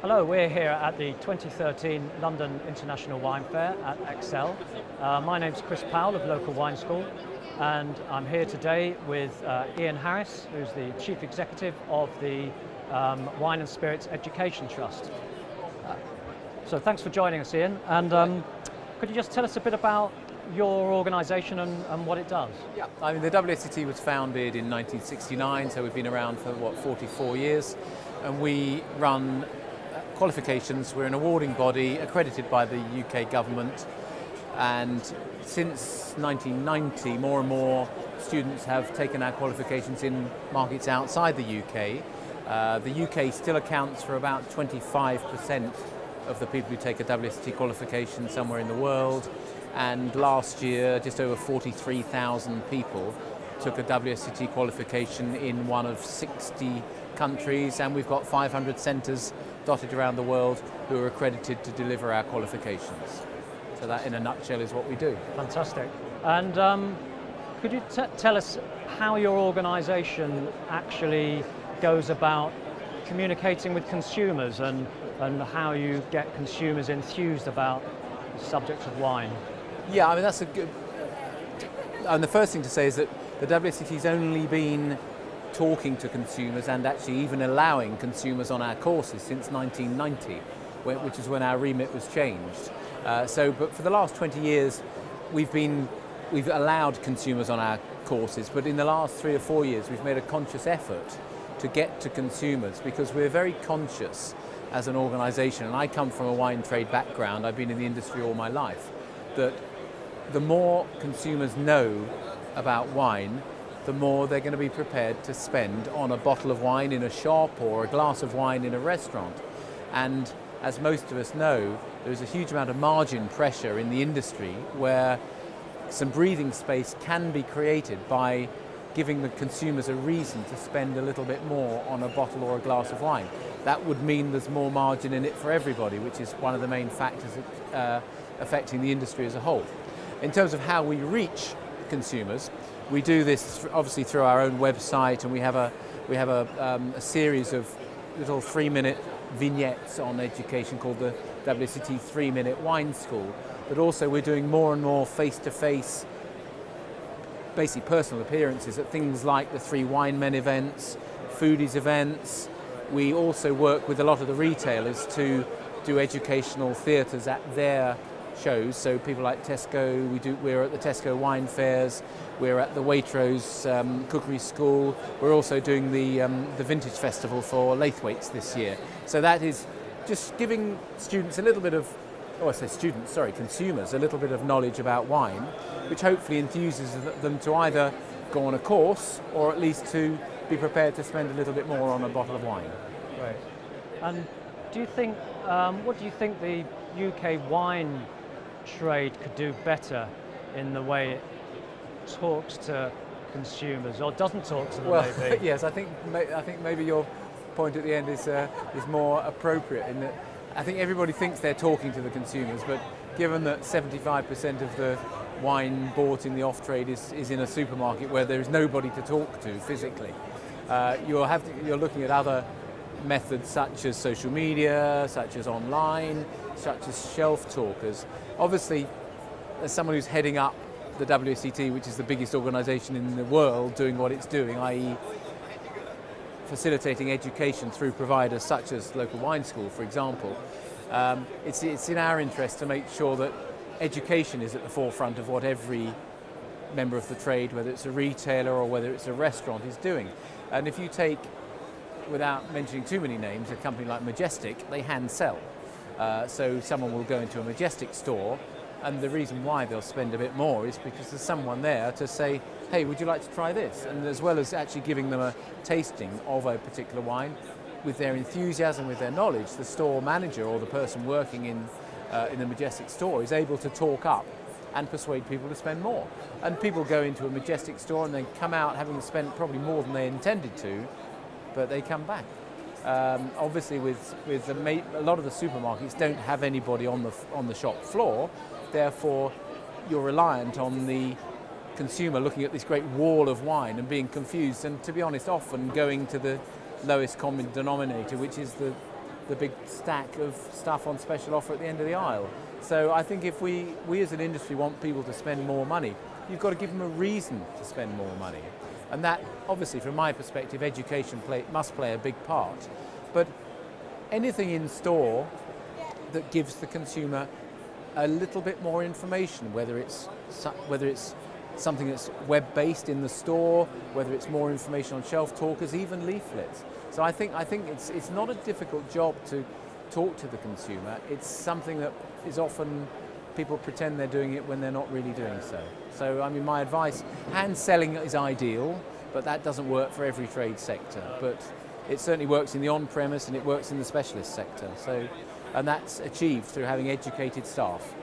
Hello, we're here at the 2013 London International Wine Fair at Excel. My name's Chris Powell of Local Wine School, and I'm here today with Ian Harris, who's the Chief Executive of the Wine and Spirits Education Trust. So thanks for joining us, Ian, and could you just tell us a bit about your organisation and what it does? Yeah, I mean the WSET was founded in 1969, so we've been around for 44 years, and we run qualifications. We're an awarding body accredited by the UK government, and since 1990 more and more students have taken our qualifications in markets outside the UK. The UK still accounts for about 25% of the people who take a WSET qualification somewhere in the world, and last year just over 43,000 people took a WSET qualification in one of 60 countries, and we've got 500 centres dotted around the world who are accredited to deliver our qualifications. So that in a nutshell is what we do. Fantastic. And could you tell us how your organisation actually goes about communicating with consumers and how you get consumers enthused about the subject of wine? Yeah, I mean that's a good... And the first thing to say is that the WSET's only been talking to consumers and actually even allowing consumers on our courses since 1990, which is when our remit was changed. But for the last 20 years, we've allowed consumers on our courses, but in the last 3 or 4 years, we've made a conscious effort to get to consumers because we're very conscious as an organisation, and I come from a wine trade background, I've been in the industry all my life, that the more consumers know about wine, the more they're going to be prepared to spend on a bottle of wine in a shop or a glass of wine in a restaurant. And as most of us know, there's a huge amount of margin pressure in the industry where some breathing space can be created by giving the consumers a reason to spend a little bit more on a bottle or a glass of wine. That would mean there's more margin in it for everybody, which is one of the main factors affecting the industry as a whole. In terms of how we reach consumers, we do this obviously through our own website, and we have a series of little 3-minute vignettes on education called the WSET 3-Minute Wine School. But also we're doing more and more face-to-face, basically personal appearances at things like the 3 Wine Men events, foodies events. We also work with a lot of the retailers to do educational theatres at their shows, so people like Tesco, we're at the Tesco wine fairs, we're at the Waitrose cookery school, we're also doing the Vintage Festival for Laithwaites this year. So that is just giving students a little bit of, consumers a little bit of knowledge about wine, which hopefully enthuses them to either go on a course or at least to be prepared to spend a little bit more on a bottle of wine. Great. And do you think, what do you think the UK wine trade could do better in the way it talks to consumers, or doesn't talk to them? Well, maybe? yes, I think maybe your point at the end is more appropriate in that I think everybody thinks they're talking to the consumers, but given that 75% of the wine bought in the off-trade is in a supermarket where there is nobody to talk to physically, you're looking at other methods such as social media, such as online, such as shelf talkers. Obviously, as someone who's heading up the WSET, which is the biggest organisation in the world doing what it's doing, i.e. facilitating education through providers such as Local Wine School, for example, it's in our interest to make sure that education is at the forefront of what every member of the trade, whether it's a retailer or whether it's a restaurant, is doing. And if you take, without mentioning too many names, a company like Majestic, they hand sell. So someone will go into a Majestic store, and the reason why they'll spend a bit more is because there's someone there to say, hey, would you like to try this? And as well as actually giving them a tasting of a particular wine, with their enthusiasm, with their knowledge, the store manager or the person working in the Majestic store is able to talk up and persuade people to spend more. And people go into a Majestic store and they come out having spent probably more than they intended to, but they come back. Obviously, a lot of the supermarkets don't have anybody on the shop floor, therefore you're reliant on the consumer looking at this great wall of wine and being confused, and to be honest, often going to the lowest common denominator, which is the the big stack of stuff on special offer at the end of the aisle. So I think if we as an industry want people to spend more money, you've got to give them a reason to spend more money. And that, obviously, from my perspective, education must play a big part. But anything in store that gives the consumer a little bit more information, whether it's something that's web-based in the store, whether it's more information on shelf talkers, even leaflets. So I think it's not a difficult job to talk to the consumer. It's something that is often people pretend they're doing it when they're not really doing so. So I mean, my advice, hand selling is ideal, but that doesn't work for every trade sector. But it certainly works in the on-premise and it works in the specialist sector. So, and that's achieved through having educated staff.